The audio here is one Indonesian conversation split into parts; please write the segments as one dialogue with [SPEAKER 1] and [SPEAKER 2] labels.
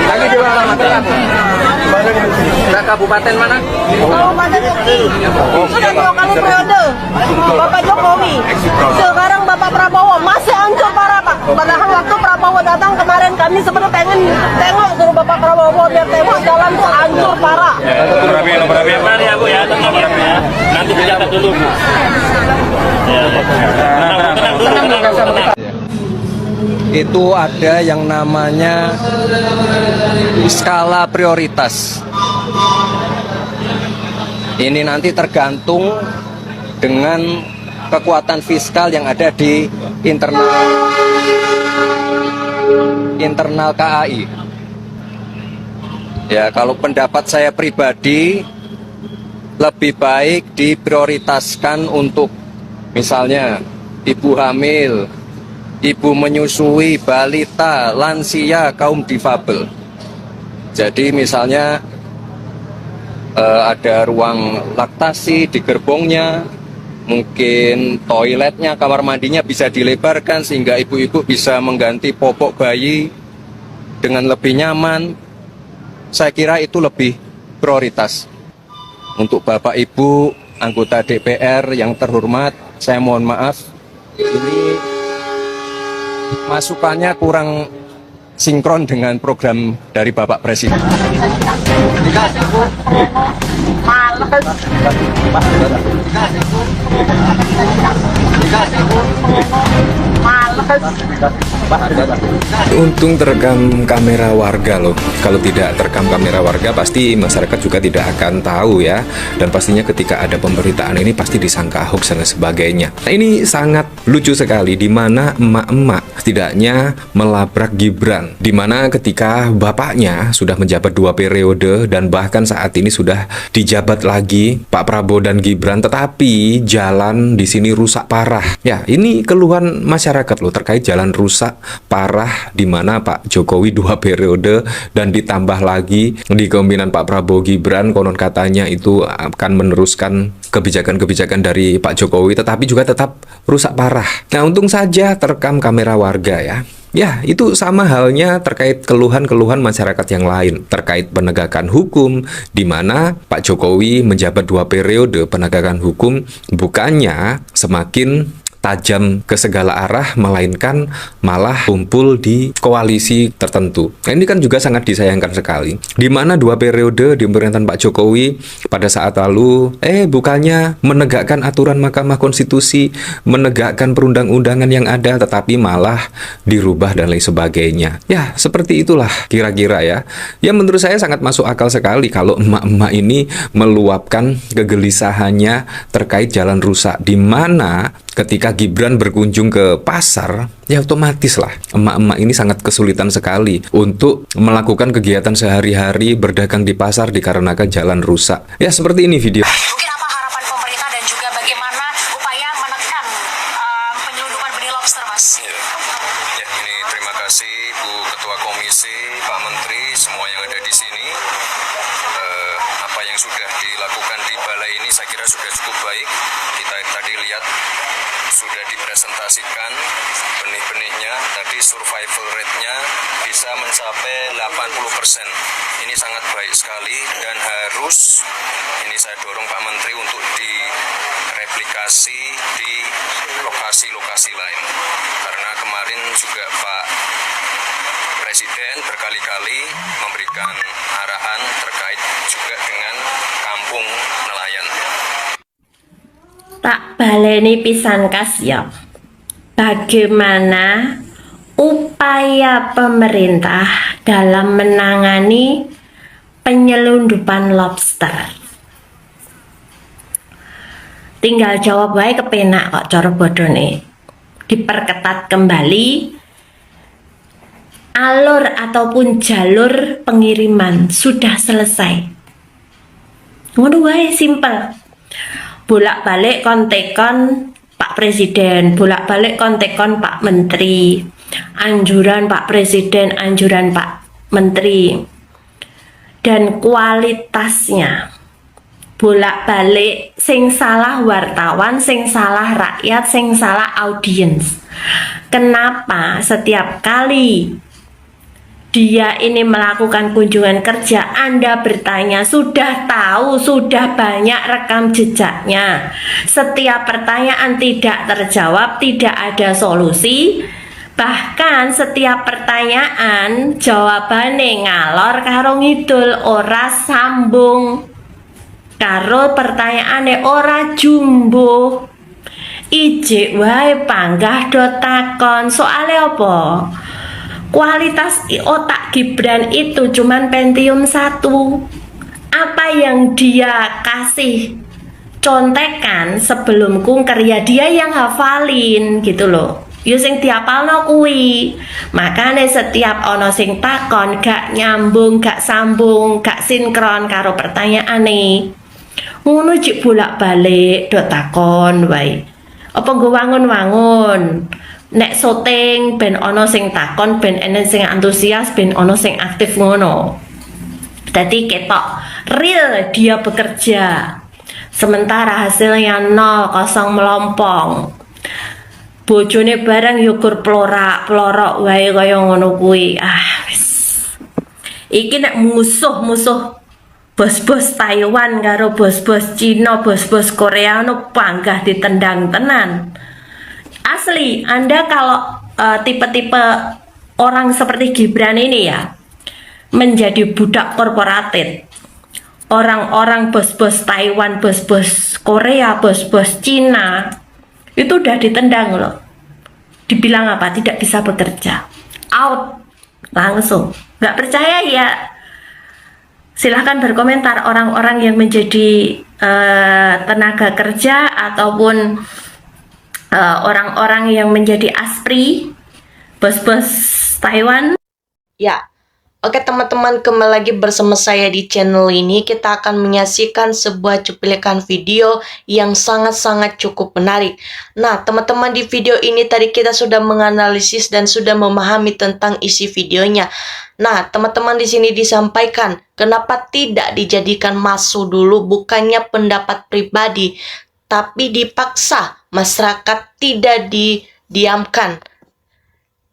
[SPEAKER 1] Lagi di mana? Kabupaten mana?
[SPEAKER 2] Kabupaten Uki. Sudah 2 kali periode Bapak Jokowi. Sekarang Bapak Prabowo masih hancur parah Pak. Padahal waktu Prabowo datang kemarin kami sebenarnya pengen tengok suruh Bapak Prabowo biar tengok jalan tuh hancur parah.
[SPEAKER 3] Nomor ya Bu ya, tenang ya. Nanti dicatat dulu Bu. Tenang.
[SPEAKER 1] Itu ada yang namanya skala prioritas. Ini nanti tergantung dengan kekuatan fiskal yang ada di internal KAI. Ya, kalau pendapat saya pribadi lebih baik diprioritaskan untuk misalnya ibu hamil, ibu menyusui, balita, lansia, kaum difabel. Jadi misalnya ada ruang laktasi di gerbongnya, mungkin toiletnya, kamar mandinya bisa dilebarkan sehingga ibu-ibu bisa mengganti popok bayi dengan lebih nyaman. Saya kira itu lebih prioritas. Untuk Bapak Ibu anggota DPR yang terhormat, saya mohon maaf, ini masukannya kurang sinkron dengan program dari Bapak Presiden.
[SPEAKER 4] Untung terekam kamera warga loh. Kalau tidak terekam kamera warga pasti masyarakat juga tidak akan tahu ya. Dan pastinya ketika ada pemberitaan ini pasti disangka hoax dan sebagainya. Nah, ini sangat lucu sekali di mana emak-emak setidaknya melabrak Gibran. Di mana ketika bapaknya sudah menjabat 2 periode dan bahkan saat ini sudah dijabat lagi Pak Prabowo dan Gibran, tetapi jalan di sini rusak parah. Ya, ini keluhan masyarakat loh terkait jalan rusak parah di mana Pak Jokowi 2 periode dan ditambah lagi di kepemimpinan Pak Prabowo Gibran konon katanya itu akan meneruskan kebijakan-kebijakan dari Pak Jokowi, tetapi juga tetap rusak parah. Nah, untung saja terekam kamera warga ya. Ya, itu sama halnya terkait keluhan-keluhan masyarakat yang lain terkait penegakan hukum, di mana Pak Jokowi menjabat 2 periode penegakan hukum bukannya semakin tajam ke segala arah, melainkan malah kumpul di koalisi tertentu. Nah, ini kan juga sangat disayangkan sekali. Di mana 2 periode di pemerintahan Pak Jokowi pada saat lalu, bukannya menegakkan aturan Mahkamah Konstitusi, menegakkan perundang-undangan yang ada, tetapi malah dirubah dan lain sebagainya. Ya, seperti itulah kira-kira ya. Ya, menurut saya sangat masuk akal sekali kalau emak-emak ini meluapkan kegelisahannya terkait jalan rusak, di mana ketika Gibran berkunjung ke pasar, ya otomatis lah emak-emak ini sangat kesulitan sekali untuk melakukan kegiatan sehari-hari berdagang di pasar dikarenakan jalan rusak. Ya, seperti ini video.
[SPEAKER 5] Mungkin apa harapan pemerintah dan juga bagaimana upaya menekan penyelundupan benih lobster, Mas?
[SPEAKER 4] Ya, ini terima kasih Bu Ketua Komisi, Pak Menteri, semua yang ada di sini. Apa yang sudah dilakukan di balai ini saya kira sudah cukup baik. Kita tadi lihat sudah dipresentasikan benih-benihnya, tadi survival rate-nya bisa mencapai 80%. Ini sangat baik sekali dan harus ini saya dorong Pak Menteri untuk direplikasi di lokasi-lokasi lain. Karena kemarin juga Pak Presiden berkali-kali memberikan arahan terkait juga dengan kampung nelayan.
[SPEAKER 6] Tak baleni pisan kas ya. Bagaimana upaya pemerintah dalam menangani penyelundupan lobster? Tinggal jawab wae kepenak kok cara bodone. Diperketat kembali alur ataupun jalur pengiriman sudah selesai. Ngono wae, simpel. Bolak-balik kontekon Pak Presiden, bolak-balik kontekon Pak Menteri, anjuran Pak Presiden, anjuran Pak Menteri, dan kualitasnya bolak-balik, sing salah wartawan, sing salah rakyat, sing salah audiens. Kenapa setiap kali dia ini melakukan kunjungan kerja, Anda bertanya, sudah tahu, sudah banyak rekam jejaknya. Setiap pertanyaan tidak terjawab, tidak ada solusi. Bahkan setiap pertanyaan jawabannya ngalor karo ngidul, ora sambung karo pertanyaane, ora jumbo. Ijik wae panggah do takon. Soalnya apa? Kualitas otak Gibran itu cuman Pentium 1. Apa yang dia kasih contekan sebelum kunker ya dia yang hafalin gitu loh. Yo sing diapalno kuwi. Makanya setiap ono sing takon gak nyambung, gak sambung, gak sinkron karo pertanyaane. Ngono cik bolak-balik do takon wae. Apa nggo wangun-wangun? Nek syuting ben ono sing takon, ben enen sing antusias, ben ono sing aktif ngono. Jadi ketok real dia bekerja. Sementara hasilnya 0, kosong melompong. Bojone bareng yukur pelorok wae kaya ngono kuwi. Wis. Iki nek musuh-musuh bos-bos Taiwan karo bos-bos Cina, bos-bos Korea no panggah ditendang tenan. Asli, Anda kalau tipe-tipe orang seperti Gibran ini ya menjadi budak korporatif. Orang-orang bos-bos Taiwan, bos-bos Korea, bos-bos Cina itu udah ditendang loh. Dibilang apa? Tidak bisa bekerja. Out langsung. Nggak percaya ya? Silahkan berkomentar orang-orang yang menjadi tenaga kerja ataupun orang-orang yang menjadi aspri, bos-bos Taiwan.
[SPEAKER 7] Ya, oke teman-teman, kembali lagi bersama saya di channel ini. Kita akan menyaksikan sebuah cuplikan video yang sangat-sangat cukup menarik. Nah, teman-teman, di video ini tadi kita sudah menganalisis dan sudah memahami tentang isi videonya. Nah, teman-teman, di sini disampaikan kenapa tidak dijadikan masu dulu, bukannya pendapat pribadi, tapi dipaksa, masyarakat tidak didiamkan.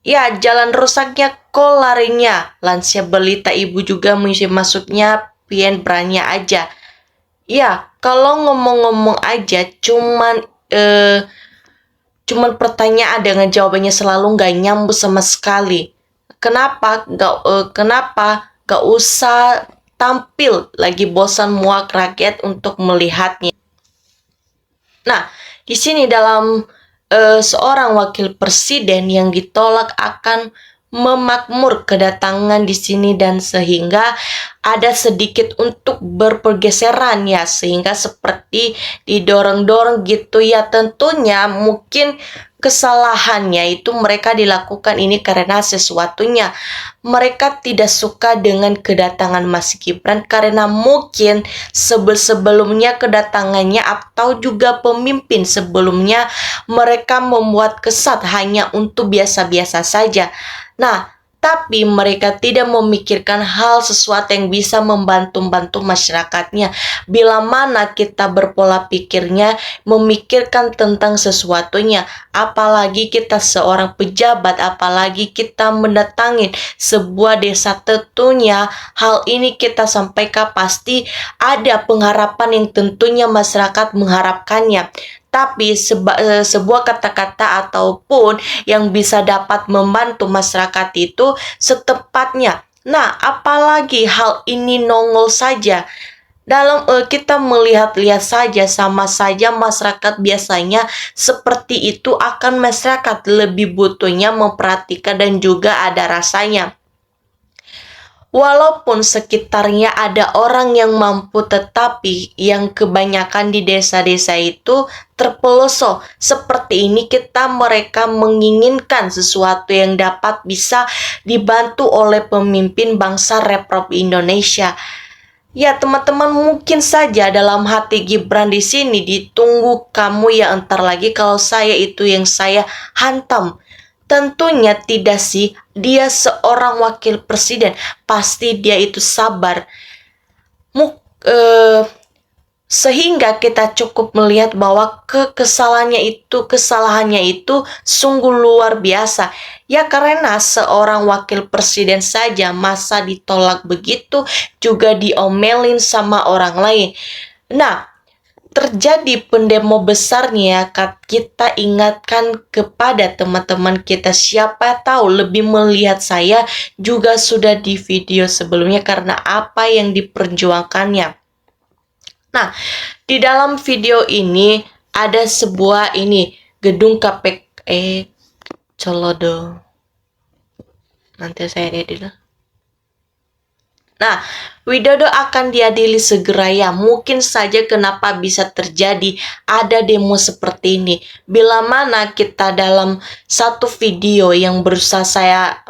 [SPEAKER 7] Ya, jalan rusaknya kok larinya, lansia belita ibu juga mengisi masuknya pian beranya aja. Ya, kalau ngomong-ngomong aja, cuman pertanyaan dengan jawabannya selalu nggak nyambung sama sekali. Kenapa gak usah tampil lagi, bosan muak rakyat untuk melihatnya. Nah, di sini dalam seorang wakil presiden yang ditolak akan memakmur kedatangan di sini dan sehingga ada sedikit untuk berpergeseran ya, sehingga seperti didorong-dorong gitu ya. Tentunya mungkin kesalahannya itu mereka dilakukan ini karena sesuatunya mereka tidak suka dengan kedatangan Mas Gibran, karena mungkin sebelumnya kedatangannya atau juga pemimpin sebelumnya mereka membuat kesan hanya untuk biasa-biasa saja. Nah, tapi mereka tidak memikirkan hal sesuatu yang bisa membantu masyarakatnya. Bila mana kita berpola pikirnya memikirkan tentang sesuatunya, apalagi kita seorang pejabat, apalagi kita mendatangi sebuah desa, tentunya hal ini kita sampaikan pasti ada pengharapan yang tentunya masyarakat mengharapkannya. Tapi sebuah kata-kata ataupun yang bisa dapat membantu masyarakat itu setepatnya. Nah, apalagi hal ini nongol saja. Dalam kita melihat-lihat saja, sama saja masyarakat biasanya seperti itu, akan masyarakat lebih butuhnya memperhatikan dan juga ada rasanya. Walaupun sekitarnya ada orang yang mampu, tetapi yang kebanyakan di desa-desa itu terpelosok. Seperti ini mereka menginginkan sesuatu yang dapat bisa dibantu oleh pemimpin bangsa Republik Indonesia. Ya teman-teman, mungkin saja dalam hati Gibran di sini ditunggu kamu ya, entar lagi kalau saya itu yang saya hantam. Tentunya tidak sih, dia seorang wakil presiden, pasti dia itu sabar. Sehingga kita cukup melihat bahwa kesalahannya itu sungguh luar biasa. Ya karena seorang wakil presiden saja masa ditolak begitu, juga diomelin sama orang lain. Nah, terjadi pendemo besarnya, kita ingatkan kepada teman-teman kita, siapa tahu lebih melihat saya juga sudah di video sebelumnya karena apa yang diperjuangkannya. Nah, di dalam video ini ada sebuah gedung KPK Colodo. Nanti saya edit dulu. Nah, Widodo akan diadili segera ya. Mungkin saja kenapa bisa terjadi ada demo seperti ini. Bila mana kita dalam satu video yang berusaha saya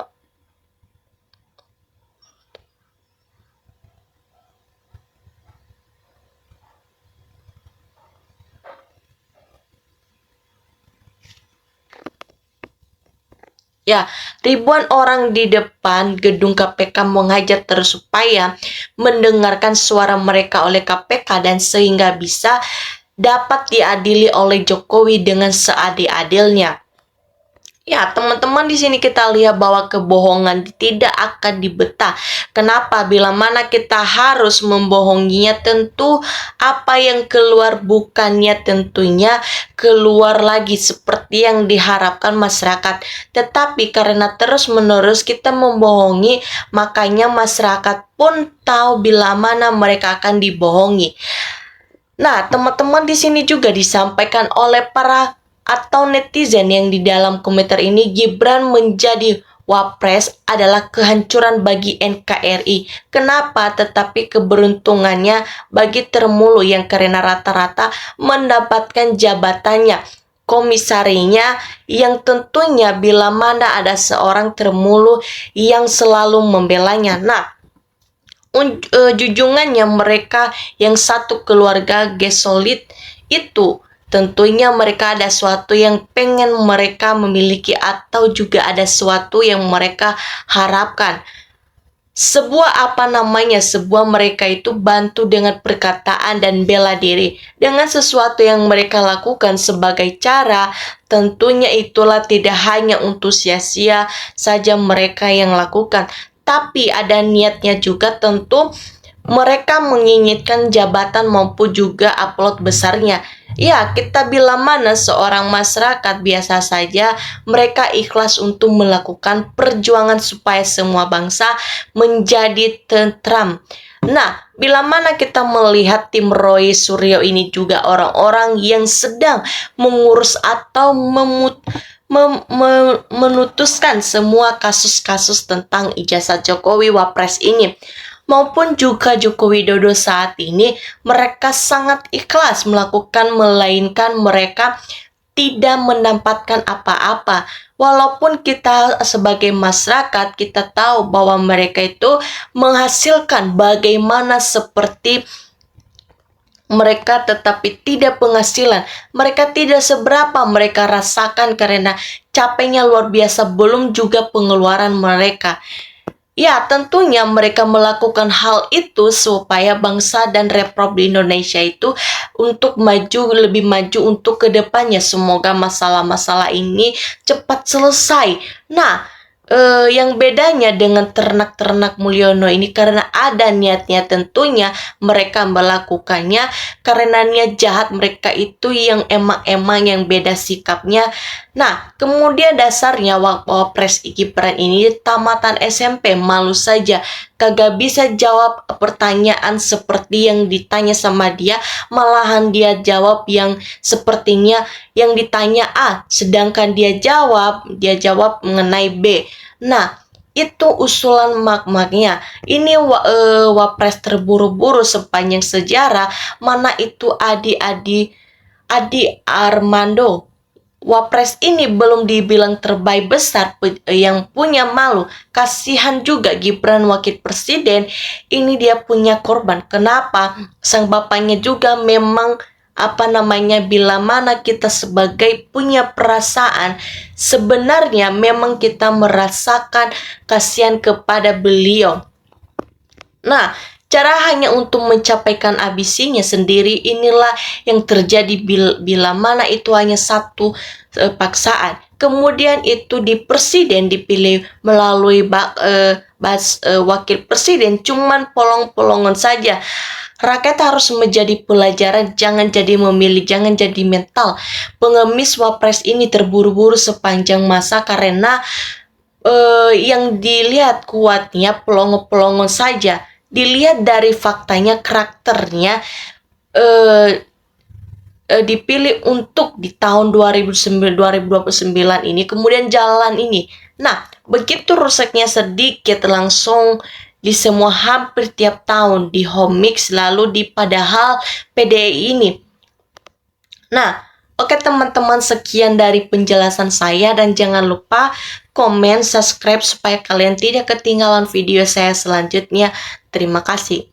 [SPEAKER 7] ya, ribuan orang di depan gedung KPK menghajar terus supaya mendengarkan suara mereka oleh KPK dan sehingga bisa dapat diadili oleh Jokowi dengan seadil-adilnya. Ya, teman-teman, di sini kita lihat bahwa kebohongan tidak akan dibetah. Kenapa? Bila mana kita harus membohonginya, tentu apa yang keluar bukannya tentunya keluar lagi seperti yang diharapkan masyarakat. Tetapi karena terus-menerus kita membohongi, makanya masyarakat pun tahu bila mana mereka akan dibohongi. Nah, teman-teman, di sini juga disampaikan oleh para atau netizen yang di dalam komentar ini, Gibran menjadi Wapres adalah kehancuran bagi NKRI. Kenapa? Tetapi keberuntungannya bagi Termulu yang karena rata-rata mendapatkan jabatannya, komisarinya, yang tentunya bila mana ada seorang Termulu yang selalu membelanya. Nah, junjungannya mereka yang satu keluarga gesolid itu, tentunya mereka ada sesuatu yang pengen mereka memiliki atau juga ada sesuatu yang mereka harapkan. Sebuah sebuah mereka itu bantu dengan perkataan dan bela diri. Dengan sesuatu yang mereka lakukan sebagai cara, tentunya itulah tidak hanya untuk sia-sia saja mereka yang lakukan. Tapi ada niatnya juga, tentu mereka menginginkan jabatan maupun juga upload besarnya. Ya, kita bila mana seorang masyarakat biasa saja, mereka ikhlas untuk melakukan perjuangan supaya semua bangsa menjadi tentram. Nah, bila mana kita melihat tim Roy Suryo ini juga orang-orang yang sedang mengurus atau memutuskan semua kasus-kasus tentang ijazah Jokowi Wapres ini, maupun juga Joko Widodo saat ini, mereka sangat ikhlas melakukan, melainkan mereka tidak mendapatkan apa-apa. Walaupun kita sebagai masyarakat, kita tahu bahwa mereka itu menghasilkan bagaimana seperti mereka, tetapi tidak penghasilan. Mereka tidak seberapa mereka rasakan karena capeknya luar biasa, belum juga pengeluaran mereka. Ya, tentunya mereka melakukan hal itu supaya bangsa dan Republik Indonesia itu untuk lebih maju untuk kedepannya. Semoga masalah-masalah ini cepat selesai. Nah, yang bedanya dengan ternak-ternak Mulyono ini karena ada niatnya, tentunya mereka melakukannya karena niat jahat mereka itu yang emang yang beda sikapnya. Nah, kemudian dasarnya Wapres Gibran ini tamatan SMP, malu saja kagak bisa jawab pertanyaan seperti yang ditanya sama dia, malahan dia jawab yang sepertinya yang ditanya A, sedangkan dia jawab mengenai B. Nah, itu usulan makmaknya. Ini Wapres terburu-buru sepanjang sejarah, mana itu Adi Armando. Wapres ini belum dibilang terbaik besar, yang punya malu. Kasihan juga Gibran wakil presiden, ini dia punya korban. Kenapa? Sang bapaknya juga memang bila mana kita sebagai punya perasaan, sebenarnya memang kita merasakan kasihan kepada beliau. Nah, Cara hanya untuk mencapaikan ambisinya sendiri. Inilah yang terjadi bila mana itu hanya satu paksaan. Kemudian itu di presiden dipilih melalui wakil presiden, cuman polong-polongan saja. Rakyat harus menjadi pelajaran, jangan jadi memilih, jangan jadi mental pengemis wapres ini terburu-buru sepanjang masa karena yang dilihat kuatnya pelongo-pelongo saja. Dilihat dari faktanya, karakternya dipilih untuk di tahun 2029 ini, kemudian jalan ini. Nah, begitu rusaknya sedikit langsung di semua hampir tiap tahun di home mix, lalu di padahal PDI ini. Nah, oke teman-teman, sekian dari penjelasan saya dan jangan lupa komen, subscribe supaya kalian tidak ketinggalan video saya selanjutnya. Terima kasih.